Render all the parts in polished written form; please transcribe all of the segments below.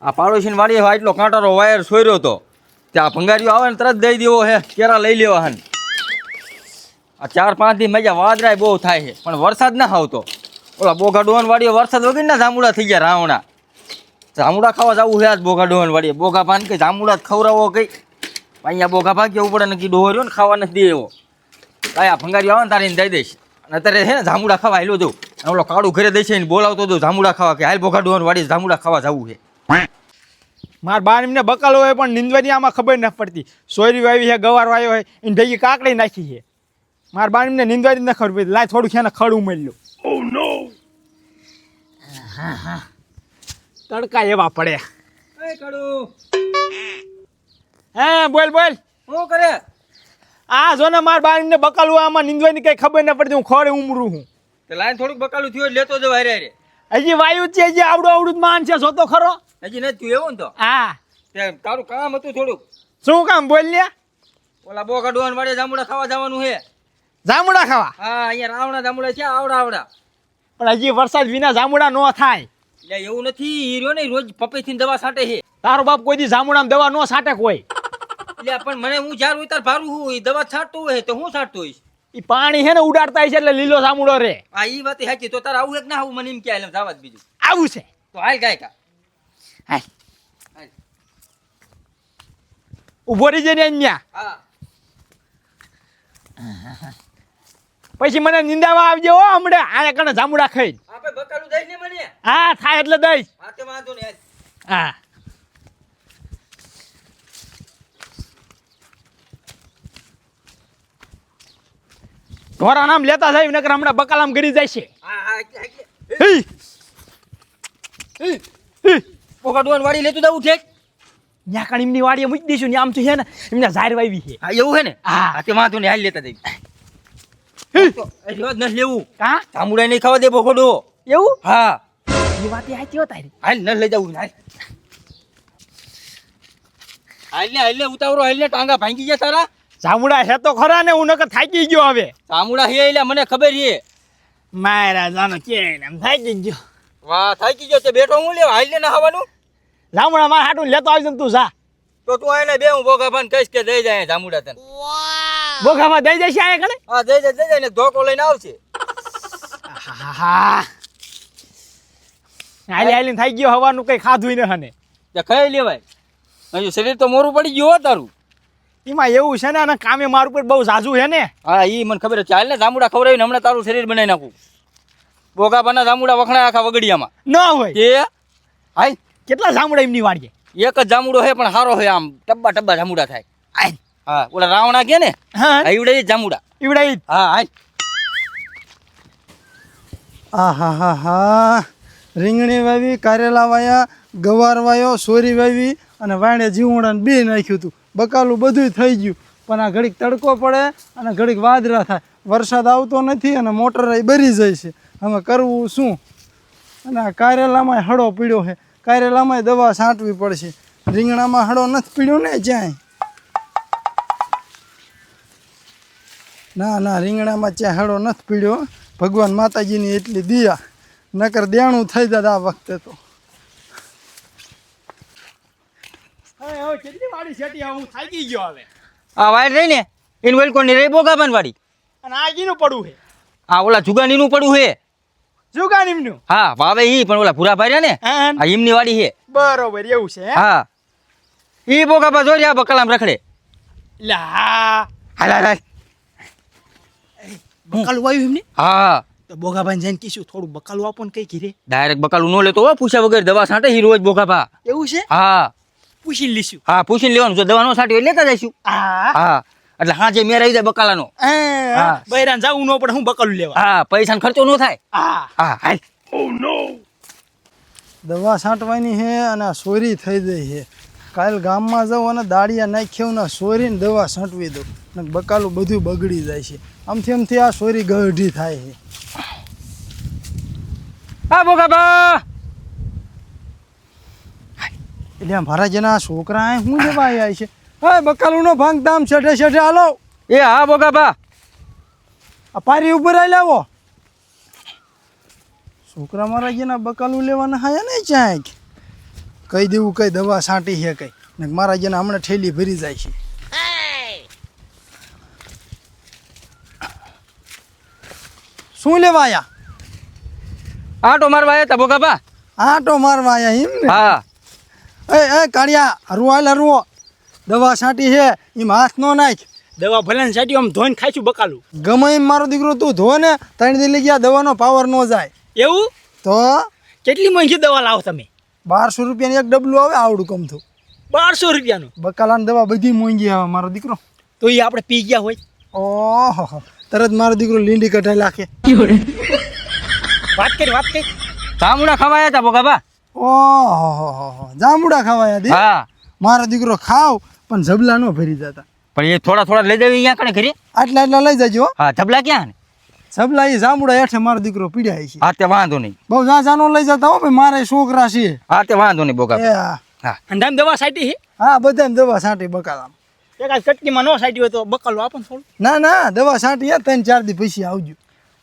આ પાડોશીની વાડીએ એટલો કાંટારો વાયર સોર્યો હતો ત્યાં ભંગારીઓ આવે ને તરત દઈ દેવો હે કેરા લઈ લેવા હન આ 4-5 દી મજા વાદળાય બહુ થાય છે પણ વરસાદ ના આવતો ઓલા બોઘા ડોહન વાડીએ વરસાદ વગર ના જામુડા થઈ ગયા રાવણા જામુડા ખાવા જવું છે આજ બોઘા ડોહન વાડીએ બોઘા ભાન કે જામુડા જ ખવડાવો કઈ અહીંયા બોઘા ભાગ કેવું પડે ને કે ડોહો રહ્યો ને ખાવા નથી દે એવો આ ભંગારીઓ આવે ને તારે દઈ દઈશ અને અત્યારે છે ને જામુડા ખાવા હાલો જવું ઓલો કાળું ઘરે દઈ છે ને બોલાવતો હતો જામુડા ખાવા કે હાલ બોઘા ડોહન વાડીએ જામુડા ખાવા જવું છે મારા બાર એમને બકાલો હોય પણ નીંદવાની આમાં ખબર ન પડતી સોયરી વાવી છે ગવાર વાવ્યો હોય એને ભેગી કાકડી નાખી છે મારા બાર એમને નીંદવાની ન ખબર પડી લાય થોડું છે ને ખડ ઉમેરી લો તડકા એવા પડે હે બોલ બોલ શું કરે આ જો ને મારા બાર એમને બકાલું આમાં નીંદવાની કઈ ખબર ન પડતી હું ખડે ઉમરું હું તે લાઈન થોડુંક બકાલું થયું લેતો જવા રે હજી વાયુ છે હજી આવડું માન છે જોતો ખરો હજી નથી થયું એવું ને તો હા તે તારું કામ હતું થોડુંક શું કામ બોલ લે ઓલા બોઘા ડોહન વાડીએ જામુડા ખાવા જવાનું છે જામુડા ખાવા હા અહીંયા રાવણા જામુડા છે આવડા પણ હજી વરસાદ વિના જામુડા ન થાય એટલે એવું નથી હીરો ને રોજ પપૈથી દવા છાંટે છે તારો બાપ કોઈ દી જામુડામાં દવા ન છાંટે કોઈ એટલે પણ મને હું જ્યાં ઉતાર ભારું હું એ દવા છાંટતો હોય તો હું છાંટતો હોઈશ ઈ પાણી હે ને ઉડાડતા છે એટલે લીલો જામુડો રે આ ઈ વાત સાચી તો તારે આવું એક ના આવું મને એમ ક્યાં જવા જ બીજું આવું છે તો હાલ ગાય કા હાલ ઉભો રહી જાય ને હા પછી મને નિંદાવા આવજો હો હમણાં આને કણે જામુડા ખાઈ આપણે બકાલું દઈશ ને મને હા થાય એટલે દઈશ હા તે વાંધો ને હા ધોરા નામ લેતા જાય નકર હમણાં બકાલામ ગરી જાય છે હા હા બોઘા ડોહન વાડી લેતું જવું ઠેક ન્યા કણ એમની વાડીએ મૂકી દઈશું ને આમ તો છે ને એમને ઝાડ વાવી છે હા એવું હે ને હા હા તે વાંધો ને હાલ લેતા જઈ રોજ ન લેવું હા જામુડા નહીં ખાવા દે બોઘો ડોહો એવું હા એ વાત હાચી હો તારી હાલ ન લઈ જવું હાલ ને ઉતાવળો હાલ ને ટાંગા ભાંગી ગયા તારા જામુડા છે તો ખરા ને હું નકર થાકી ગયો હવે જામુડા હે એટલે મને ખબર છે મારા જાનો કે એમ થાકી ગયો વાહ થાકી ગયો તે બેઠો હું લેવા હાલ ને નહાવાનું જામુડા મારા હાટું લેતો આવજો ને તું જા તો તું આને બે હું બોઘા ભાન કહીશ કે દઈ જાય જામુડા તને બોખામાં દઈ જશે આયા કણે હા દઈ જાય ને ધોકો લઈને આવશે હા હાલી હાલી થઈ ગયો હવાનું કઈ ખાધું ન હને તે ખાઈ લેવાય હજુ શરીર તો મોરું પડી ગયું હો તારું એમાં એવું છે ને અને કામે મારું પર બહુ ઝાઝું છે ને હા ઈ મને ખબર છે હાલ ને જામુડા ખવડાવીને હમણાં તારું શરીર બનાવી નાખું બોઘા ભાના જામુડા વખણાય આખા વગડિયામાં ન હોય તે હાય કેટલા જામુડા એમની વાડીએ એક જ જામુડો છે પણ સારો છે આમ ટબ્બા જામુડા થાય આય હા ઓલા રાવણા કે ને હા ઈવડે જામુડા ઈવડા ઈ હા હાય હા હા હા રીંગણી વાવી કારેલા વાયા ગવાર વાયો સોરી વાવી અને વાણે જીવડાને બે નાખ્યું હતું બકાલું બધું થઈ ગયું પણ આ ઘડીક તડકો પડે અને ઘડીક વાદળા થાય વરસાદ આવતો નથી અને મોટર બરી જાય છે હવે કરવું શું અને આ કારેલામાં હળો પીડ્યો છે કારેલામાં દવા છાંટવી પડશે રીંગણામાં હળો નથી પીડ્યો ને જ્યાં ના રીંગણામાં ત્યાં હળો નથી પીડ્યો ભગવાન માતાજીની એટલી દિયા નકર દેણું થઈ જાય આ વખતે તો હવે કેટલી વાડી છેટી હું થાકી ગયો હવે આ વાયર રહી ને એનું વેલકોની રહી બોઘા ભાન વાડી અને આ કીનું પડું છે આ ઓલા જુગાનીનું પડું છે જુગાન એમનું હા વાવે ઈ પણ ઓલા ભૂરા ભાઈ ને હા આ ઈમની વાડી છે બરોબર એવું છે હા ઈ બોઘા ભા જોઈ આ બકલામ રખડે એટલે હા હાલ હાલ હાલ બકાલું વાયું એમને હા તો બોગાભાઈ જઈને કીશું થોડું બકાલું આપો ને કઈ કીધે ડાયરેક્ટ બકાલું ન લેતો હો પૂછ્યા વગર દવા છાંટે ઈ રોજ બોઘા ભા એવું છે હા પૂછી લઈશું હા પૂછીને લેવાનું જો દવા નો છાંટી હોય લેતા જઈશું હા હા એટલે હાજે મેર આવી જાય બકાલાનો હા બૈરાન જાવું ન પડે હું બકાલું લેવા હા પૈસાનો ખર્ચો ન થાય હા હા હાલ દવા છાંટવાની છે અને આ સોરી થઈ ગઈ છે કાલ ગામમાં જાઉં અને દાળિયા નાખ્યું ને સોરીને દવા છાંટવી દઉં ને બકાલું બધું બગડી જાય છે આમથી આ સોરી ગઢી થાય છે હા બોઘા ભા એટલે મારા જેના છોકરા શું જવા આવ્યા છે હા બકાલુંનો ભાંગ દામ છેઠે છેઠે હાલો એ હા બોઘા ભા આ પારી ઉપર આવી લાવો છોકરા મારા જેના બકાલું લેવાના હાયા નહીં ચાંક કહી દેવું કઈ દવા છાંટી છે કઈ ને મારા જેને હમણાં ઠેલી ભરી જાય છે. શું લેવા આયા? આટો મારવા આવ્યા તા બોગાબા. આટો મારવા આયા એમ ને? હા એ કાળિયા હરવો હાલ હરવો, દવા છાંટી છે એમ હાથ નો નાખ. દવા ભલે ને સાટી આમ ધોઈને ખાઈશું બકાલું. ગમે એમ મારો દીકરો તું ધો ને 3 દી લઈ ગયા દવાનો પાવર નો જાય. એવું? તો કેટલી મોંઘી દવા લાવો તમે? 1200 રૂપિયાની એક ડબલું આવે આવડું કમથું. 1200 રૂપિયાનું? બકાલાની દવા બધી મોંઘી આવે મારો દીકરો. તો એ આપણે પી ગયા હોય. ઓહો તરત મારો દીકરો લીંડી કઢાઈ નાખે. વાત કરી. જામુડા ખાવા આવ્યા તા બોગાબા. ઓહો જાંબુડા ખાવાયા દે. હા મારો દીકરો ખાવ પણ જબલા નો ભરી જતા. પણ એ થોડા લઈ દેવી અહીંયા કણે ઘરે. આટલા લઈ જજો હો. હા જબલા ક્યાં ને? જબલા એ જાંબુડા હેઠે મારો દીકરો પીડ્યા છે. હા તે વાંધો નહીં. બહુ જાનો લઈ જતા હો ભાઈ, મારે છોકરા છે. હા તે વાંધો નહીં બોગાબા. એ હા. હા અંધામ દવા સાટી છે? હા બધાને દવા છાંટી બકાલામાં. એકાદ કટકીમાં ન સાટી હોય તો બકાલું આપો ને થોડું. ના દવા છાંટી 3-4 દી પછી આવજો.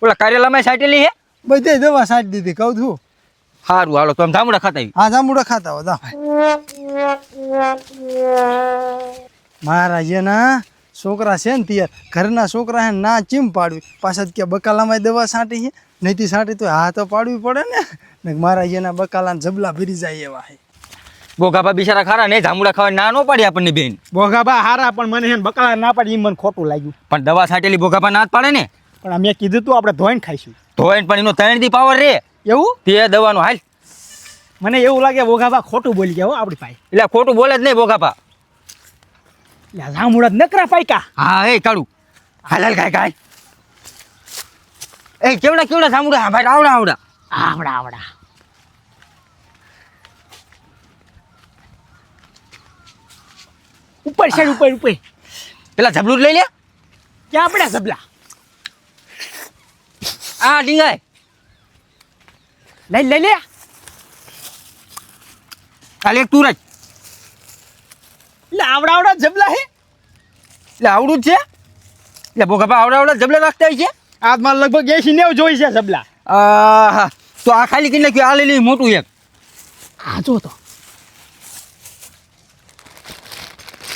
ઓલા કાર્યાલયમાં સાટેલી હે. બધે દવા છાંટી દીધી કહું છું. સારું હાલો તો આમ જામુડા ખાતા આવી. હા જાંબુડા ખાતા હો દા. મારા જેના છોકરા છે ને તિયાર ઘરના છોકરા હે ના ચીમ પાડવી પાછા કે બકાલામાં દવા છાંટી છે નહીં છાંટી તો હા તો પાડવી પડે ને મારા જેના બકાલાને જબલા ભરી જાય એવા હે. બોગાબા બિચારા ખારા ને જામુડા ખાવા ના નો પાડી આપણને બેન. બોગાબા હારા પણ મને છે ને બકાલા ના પાડી મને ખોટું લાગ્યું. પણ દવા છાંટેલી બોગાબા ના જ પાડે ને. પણ મેં કીધું તું આપણે ધોઈને ખાઈશું. ધોઈને પણ એનો 3 દી પાવર રે. એવું? તે દવાનો હાલ. મને એવું લાગે બોગાબા ખોટું બોલી ગયા હો આપણી પાસે. એટલે ખોટું બોલે જ નહીં બોગાબા. એટલે જામુડા નકરા પાયકા. હા એ કાળું હાલ ગાય એ કેવડા જામુડા. હા ભાઈ આવડા. ઉપર સાઈડ ઉપર. પેલા જબલું લઈ લે. ક્યાં પડ્યા જબલા? આ ડીંગાય લઈ લે. કાલે એક તું જ. એટલે આવડા જબલા હે. એટલે આવડું જ છે. એટલે બોગાબા આવડા જબલા રાખતા હોય છે. આજ મારે લગભગ 80-90 જોઈ છે જબલા. હા તો આ ખાલી કરી નાખ્યું. આ લઈ લે મોટું એક. હા જો તો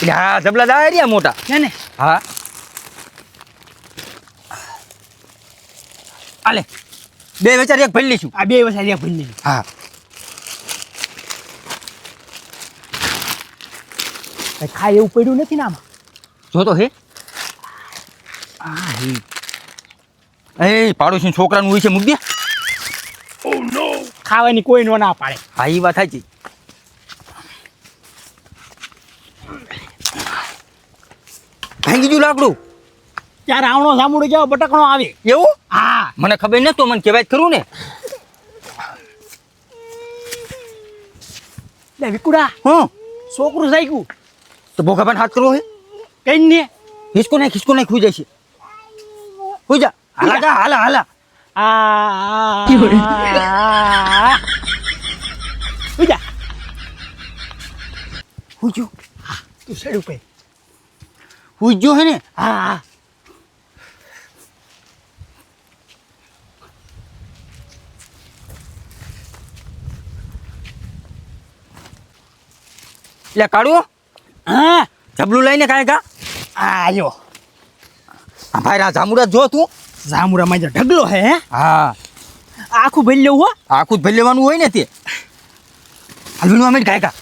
એટલે હા જબલા દા રહ્યા મોટા છે ને. હા આલે બે વેચાર એક ભરી લઈશું. આ બે વસાઈ ભરી લીધી. હા કઈ ખાય એવું પડ્યું નથી ને આમાં. જો તો હે. એ પાડોશી છોકરાનું હોય છે મૂક દે. ખાવાની કોઈ નો ના પાડે. હા એ વાત સાચી. ભાંગી ગયું લાકડું. ત્યારે આવણો જામુડો જેવો બટકણો આવે. એવું? હા મને ખબર નથી તો મને કહેવાય જ ખરું ને. લે વિકુડા હું છોકરું જાગ્યું તો બોગાબાને હાથ કરવો હે. કઈ ને ખિસકો નાખ ખુઈ જાય છે. ખુઈ જા. હાલા. ઉજા હુજો તું સડું પે. હુજો હે ને. હા એટલે કાઢું હા જબલું લઈને કાંઈ કા. આયો હા ભાઈ આ જામુડા જો તું. જામુડામાં જે ઢગલો હે. હા આખું ભરી લેવું હો. આખું જ ભરી લેવાનું હોય ને તે. હાલવાનું અમે કાંઈ કા.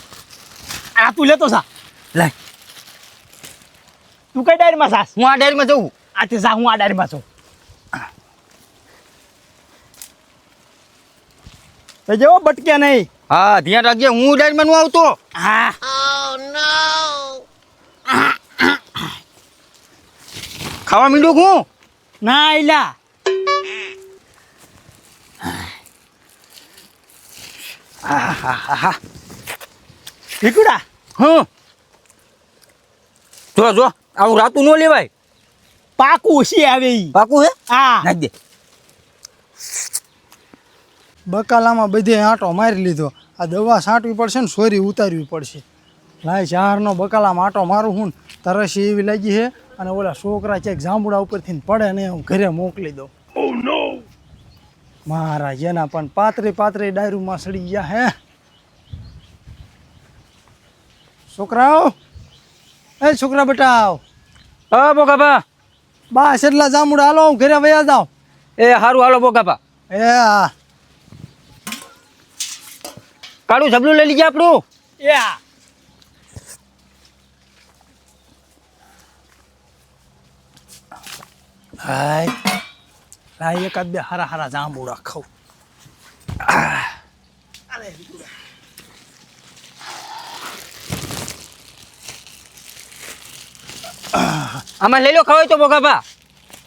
આ તું લેતો સા. લાય તું કઈ ડાયરીમાં સાસ? હું આ ડાયરીમાં જઉં. આ તે જા હું આ ડાયરીમાં છું. તો જેવો બટકે નહીં. હા ધ્યાન રાખજે હું ડાયરીમાં નું આવતો. હા ખાવા માંડ્યું હું. ના એલા વિકુડા હું જો આવું રાતું ન લેવાય. પાકું છે આવે ઈ. પાકું હે. હા નાખ દે. બકાલામાં બધે આંટો મારી લીધો. આ દવા છાંટવી પડશે ને સોરી ઉતારવી પડશે. લાય ચારનો બકાલામાં આંટો મારું હું તરસી એવી લાગી છે અને ઓલા છોકરા ક્યાંક જાંબુડા ઉપરથી પડે ને હું ઘરે મોકલી દઉં. મારા જેના પણ પાતરી ડાયરુમાં સડી ગયા હે. છોકરાઓ એ છોકરા બેટા આવ હા બોકાબા. બસ એટલા જામુડા હાલો હું ઘરે વયા જાઉં એ હારું હાલો બોકાબા. એ હા કાળું ઝબલું લઈ લીજે આપણું. યા હાય લાય એકાદ બે હારા હારા જાંબુડા ખાઉં આમાં લઈ લો ખાવાય તો બોકાબા.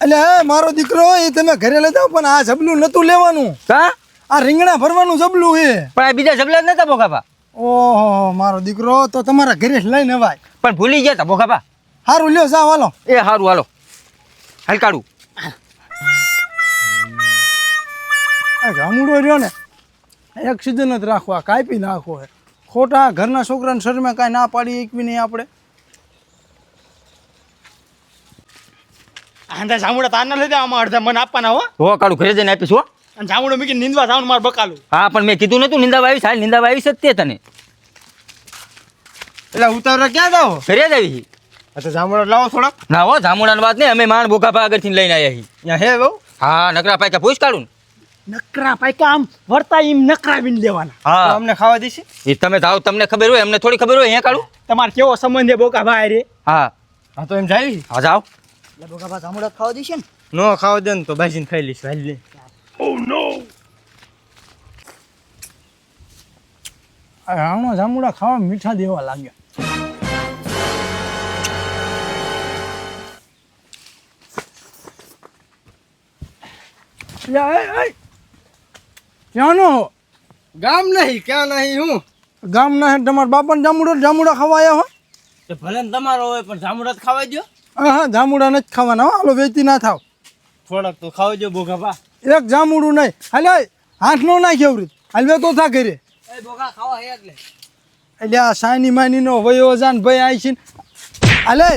એટલે હે મારો દીકરો એ તમે ઘરે લઈ જાઓ પણ આ જબલું નતું લેવાનું કા આ રીંગણા ભરવાનું જબલું છે પણ આ બીજા ઝબલા જ નતા બોકાબા. ઓહો મારો દીકરો તો તમારા ઘરે જ લઈને અવાય પણ ભૂલી ગયા તા બોકાબા. સારું લ્યો જાઓ હાલો એ હારું હાલો. હાલ કાળું. આ જામુડો રહ્યો ને એક સીઝન જ રાખવા કાપી નાખવો હે ખોટા ઘરના છોકરાને શરીરમાં કાંઈ ના પાડી એકવી નહીં આપણે આંધા જામુડા તારના લઈ આમાં અડધા મને આપવાના હો હો કાળું ઘરે જઈને આપીશ હો. અને જામુડો મૂકીને નીંદવા જાવ મારે બકાલું હા પણ મેં કીધું નતું નિંદાવા આવીશ. હાલ નિંદાવા આવીશ જ તે તને. એટલે ઉતાવળા ક્યાં જાવ ઘરે જ આવી. તો જામુડા લાવો થોડાક ના હો જામુડાની વાત નહીં. અમે માણ બોકાબા આગળથી લઈને આવ્યા છીએ. અહીંયા હે બહુ હા નકરા પાછા પૂછ કાઢું. નકરા પાયકા આમ વર્તા એમ નકરા બીન લેવાના હા અમને ખાવા દેશે એ તમે જાઓ તમને ખબર હોય એમને થોડી ખબર હોય. અહીંયા કાઢું. તમારે કેવો સંબંધ છે બોકા ભાઈ રે હા હા તો એમ જાય હા જાઓ. એટલે બોકા ભાઈ જામુડા ખાવા દેશે ને નો ખાવા દે ને તો ભાઈજીને ખાઈ લઈશ હાલ લે આ રાવણો જામુડા ખાવા મીઠા દેવા લાગ્યા ક્યાંનો ગામ નહીં ક્યાં નહીં હું ગામના હે તમારા બાપાને જામુડા ખાવા આવ્યા હો તો ભલે ને તમારો હોય પણ જામુડા તો ખાવા દો હા જામુડા નથી ખાવાના હો હાલો વેચી ના થાવ થોડાક તો ખાવા દો બોકા ભા એક જામુડું નહીં હાલે હાથ નો નાખ્યો રીત હાલવે તો થા ઘરે એ બોકા ખાવા હે એટલે એટલે આ સાની માનીનો વયો જાન ભાઈ આવી છે હાલે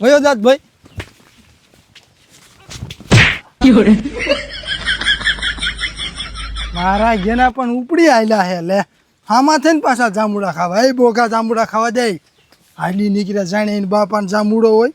વયો જાત ભાઈ મારા ઘેના પણ ઉપડી આયલા હે લે આમાં થઈને પાછા જામુડા ખાવા એ બોગા જામુડા ખાવા દે હાલી નીકળ્યા જાણે એને બાપાને જામુડો હોય